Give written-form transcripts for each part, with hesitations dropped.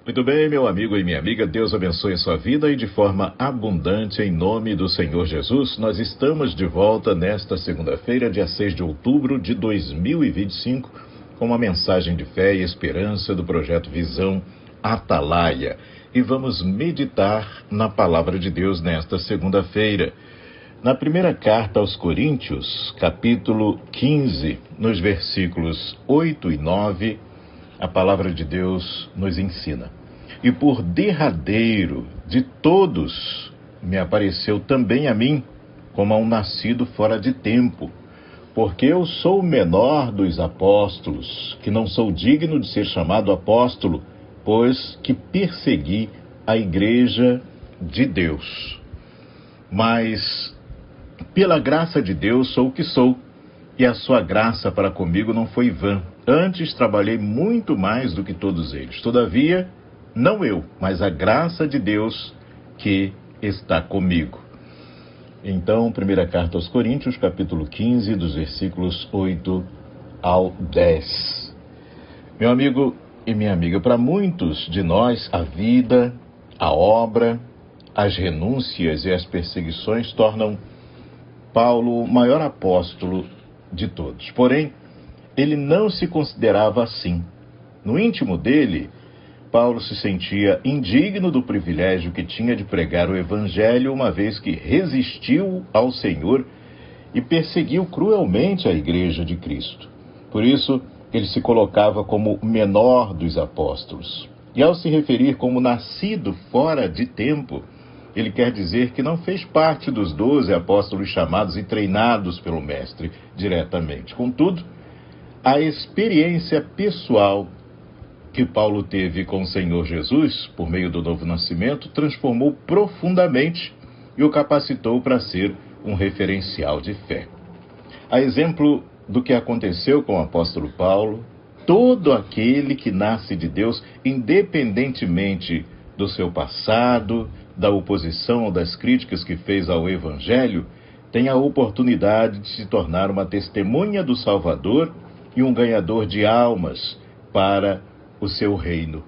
Muito bem, meu amigo e minha amiga, Deus abençoe a sua vida e de forma abundante em nome do Senhor Jesus. Nós estamos de volta nesta segunda-feira, dia 6 de outubro de 2025, com uma mensagem de fé e esperança do projeto Visão Atalaia. E vamos meditar na palavra de Deus nesta segunda-feira. Na primeira carta aos Coríntios, capítulo 15, nos versículos 8 e 9, a palavra de Deus nos ensina: e por derradeiro de todos me apareceu também a mim, como a um nascido fora de tempo, porque eu sou o menor dos apóstolos, que não sou digno de ser chamado apóstolo, pois que persegui a igreja de Deus. Mas, pela graça de Deus, sou o que sou, e a sua graça para comigo não foi vã. Antes trabalhei muito mais do que todos eles. Todavia, não eu, mas a graça de Deus que está comigo. Então, primeira carta aos Coríntios, capítulo 15, dos versículos 8 ao 10. Meu amigo e minha amiga, para muitos de nós, a vida, a obra, as renúncias e as perseguições tornam Paulo o maior apóstolo de todos. Porém, ele não se considerava assim. No íntimo dele, Paulo se sentia indigno do privilégio que tinha de pregar o Evangelho, uma vez que resistiu ao Senhor e perseguiu cruelmente a Igreja de Cristo. Por isso, ele se colocava como o menor dos apóstolos. E ao se referir como nascido fora de tempo, ele quer dizer que não fez parte dos 12 apóstolos chamados e treinados pelo Mestre diretamente. Contudo, a experiência pessoal que Paulo teve com o Senhor Jesus, por meio do novo nascimento, transformou profundamente e o capacitou para ser um referencial de fé. A exemplo do que aconteceu com o apóstolo Paulo, todo aquele que nasce de Deus, independentemente do seu passado, da oposição ou das críticas que fez ao Evangelho, tem a oportunidade de se tornar uma testemunha do Salvador e um ganhador de almas para o seu reino.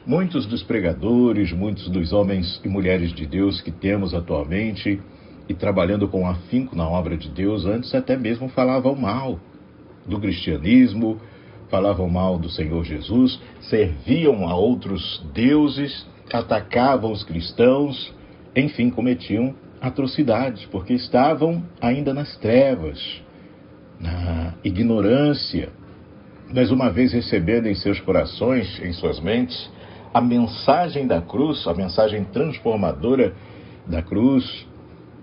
Muitos dos pregadores, muitos dos homens e mulheres de Deus que temos atualmente e trabalhando com afinco na obra de Deus, antes até mesmo falavam mal do cristianismo, falavam mal do Senhor Jesus, serviam a outros deuses, atacavam os cristãos, enfim, cometiam atrocidades, porque estavam ainda nas trevas, na ignorância. Mas uma vez recebendo em seus corações, em suas mentes, a mensagem da cruz, a mensagem transformadora da cruz,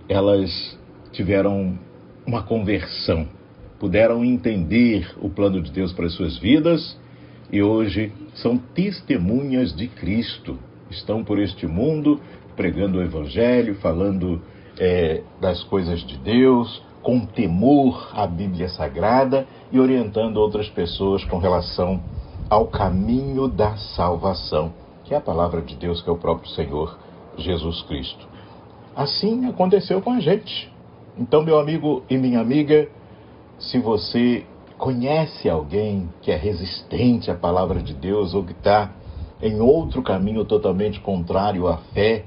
elas tiveram uma conversão, puderam entender o plano de Deus para as suas vidas e hoje são testemunhas de Cristo. Estão por este mundo pregando o Evangelho, falando das coisas de Deus, com temor à Bíblia Sagrada e orientando outras pessoas com relação ao caminho da salvação, que é a palavra de Deus, que é o próprio Senhor Jesus Cristo. Assim aconteceu com a gente. Então, meu amigo e minha amiga, se você conhece alguém que é resistente à palavra de Deus ou que está em outro caminho totalmente contrário à fé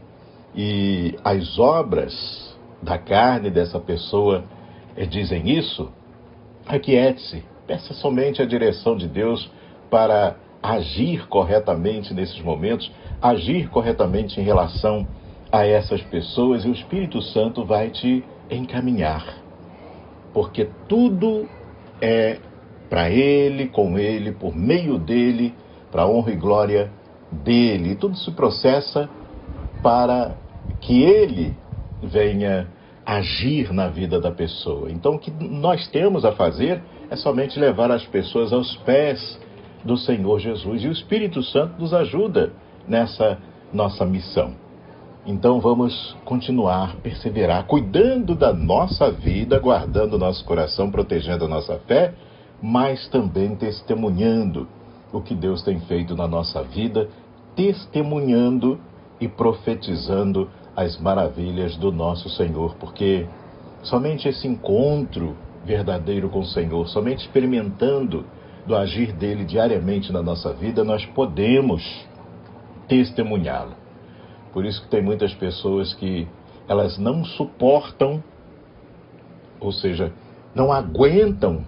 e às obras da carne dessa pessoa dizem isso, aquiete-se, peça somente a direção de Deus para agir corretamente nesses momentos, agir corretamente em relação a essas pessoas, e o Espírito Santo vai te encaminhar, porque tudo é para Ele, com Ele, por meio dEle, para a honra e glória dEle, e tudo se processa para que Ele venha agir na vida da pessoa. Então, o que nós temos a fazer é somente levar as pessoas aos pés do Senhor Jesus, e o Espírito Santo nos ajuda nessa nossa missão. Então, vamos continuar, perseverar, cuidando da nossa vida, guardando o nosso coração, protegendo a nossa fé, mas também testemunhando o que Deus tem feito na nossa vida, testemunhando e profetizando as maravilhas do nosso Senhor, porque somente esse encontro verdadeiro com o Senhor, somente experimentando do agir dele diariamente na nossa vida, nós podemos testemunhá-lo. Por isso que tem muitas pessoas que elas não suportam, ou seja, não aguentam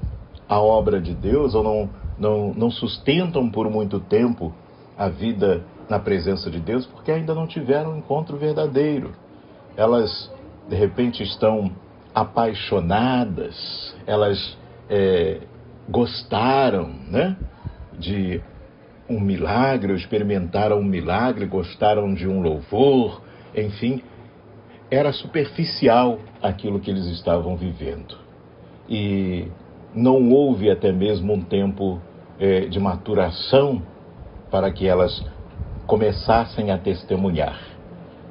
a obra de Deus, ou não sustentam por muito tempo a vida na presença de Deus, porque ainda não tiveram um encontro verdadeiro. Elas, de repente, estão apaixonadas, elas gostaram, né, de um milagre, ou experimentaram um milagre, gostaram de um louvor, enfim, era superficial aquilo que eles estavam vivendo. E não houve até mesmo um tempo de maturação para que elas começassem a testemunhar.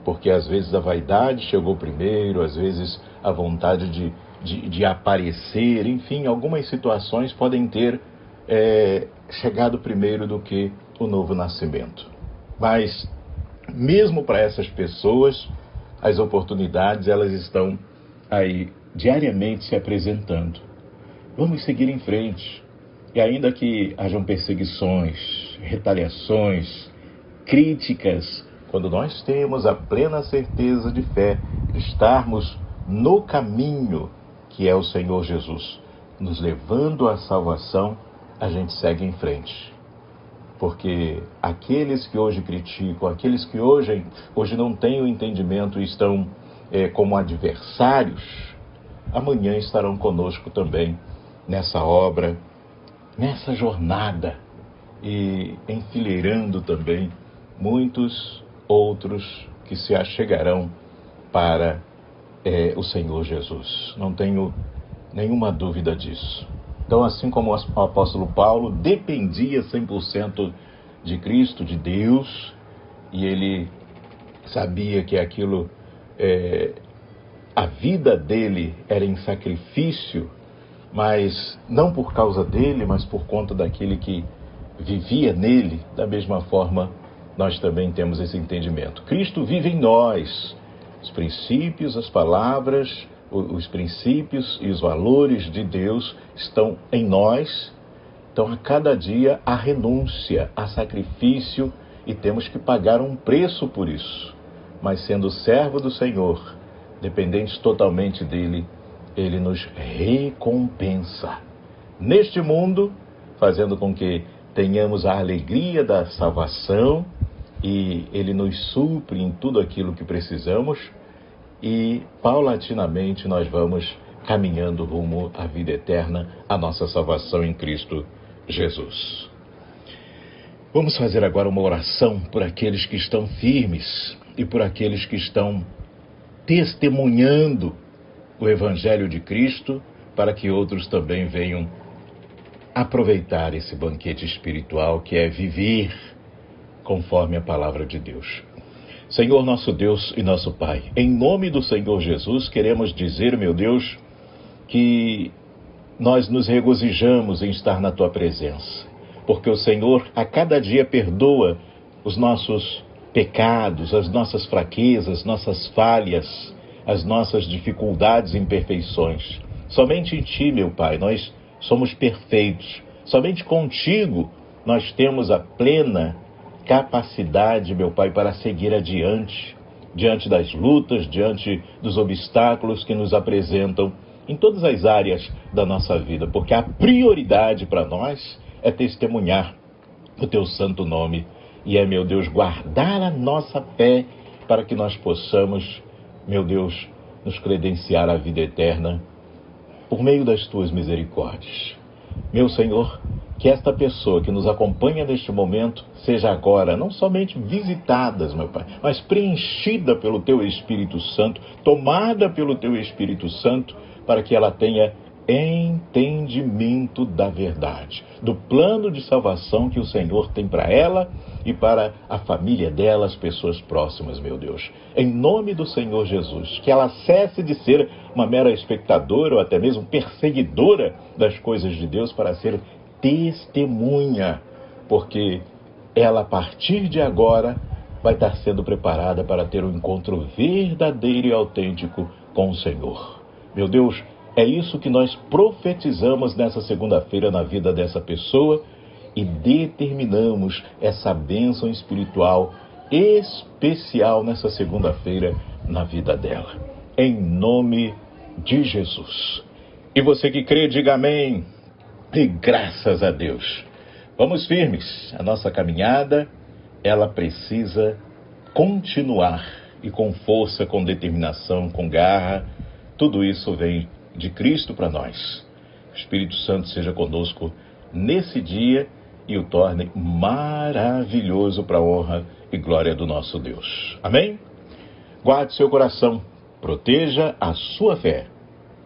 Porque às vezes a vaidade chegou primeiro, às vezes a vontade de aparecer, enfim, algumas situações podem ter chegado primeiro do que o novo nascimento. Mas, mesmo para essas pessoas, as oportunidades, elas estão aí diariamente se apresentando. Vamos seguir em frente. E ainda que hajam perseguições, retaliações, críticas, quando nós temos a plena certeza de fé, de estarmos no caminho que é o Senhor Jesus, nos levando à salvação, a gente segue em frente. Porque aqueles que hoje criticam, aqueles que hoje não têm o entendimento e estão como adversários, amanhã estarão conosco também nessa obra, nessa jornada, e enfileirando também muitos outros que se achegarão para o Senhor Jesus. Não tenho nenhuma dúvida disso. Então, assim como o apóstolo Paulo dependia 100% de Cristo, de Deus, e ele sabia que aquilo, a vida dele era em sacrifício, mas não por causa dele, mas por conta daquele que vivia nele. Da mesma forma, nós também temos esse entendimento. Cristo vive em nós. Os princípios, as palavras, os princípios e os valores de Deus estão em nós. Então, a cada dia, há renúncia, há sacrifício, e temos que pagar um preço por isso. Mas sendo servo do Senhor, dependentes totalmente dele, ele nos recompensa neste mundo, fazendo com que tenhamos a alegria da salvação, e ele nos supre em tudo aquilo que precisamos, e paulatinamente nós vamos caminhando rumo à vida eterna, à nossa salvação em Cristo Jesus. Vamos fazer agora uma oração por aqueles que estão firmes e por aqueles que estão testemunhando o Evangelho de Cristo, para que outros também venham aproveitar esse banquete espiritual que é viver conforme a palavra de Deus. Senhor nosso Deus e nosso Pai, em nome do Senhor Jesus, queremos dizer, meu Deus, que nós nos regozijamos em estar na Tua presença, porque o Senhor a cada dia perdoa os nossos pecados, as nossas fraquezas, nossas falhas, as nossas dificuldades e imperfeições. Somente em Ti, meu Pai, nós somos perfeitos. Somente contigo nós temos a plena capacidade, meu Pai, para seguir adiante, diante das lutas, diante dos obstáculos que nos apresentam em todas as áreas da nossa vida, porque a prioridade para nós é testemunhar o Teu santo nome e meu Deus, guardar a nossa fé para que nós possamos, meu Deus, nos credenciar à vida eterna por meio das Tuas misericórdias. Meu Senhor, que esta pessoa que nos acompanha neste momento seja agora não somente visitada, meu Pai, mas preenchida pelo Teu Espírito Santo, tomada pelo Teu Espírito Santo, para que ela tenha entendimento da verdade, do plano de salvação que o Senhor tem para ela e para a família dela, as pessoas próximas, meu Deus. Em nome do Senhor Jesus, que ela cesse de ser uma mera espectadora ou até mesmo perseguidora das coisas de Deus para ser testemunha, porque ela, a partir de agora, vai estar sendo preparada para ter um encontro verdadeiro e autêntico com o Senhor. Meu Deus, é isso que nós profetizamos nessa segunda-feira na vida dessa pessoa e determinamos essa bênção espiritual especial nessa segunda-feira na vida dela. Em nome de Jesus. E você que crê, diga amém. E graças a Deus. Vamos firmes. A nossa caminhada, ela precisa continuar. E com força, com determinação, com garra. Tudo isso vem de Cristo para nós. O Espírito Santo seja conosco nesse dia e o torne maravilhoso para a honra e glória do nosso Deus. Amém? Guarde seu coração. Proteja a sua fé.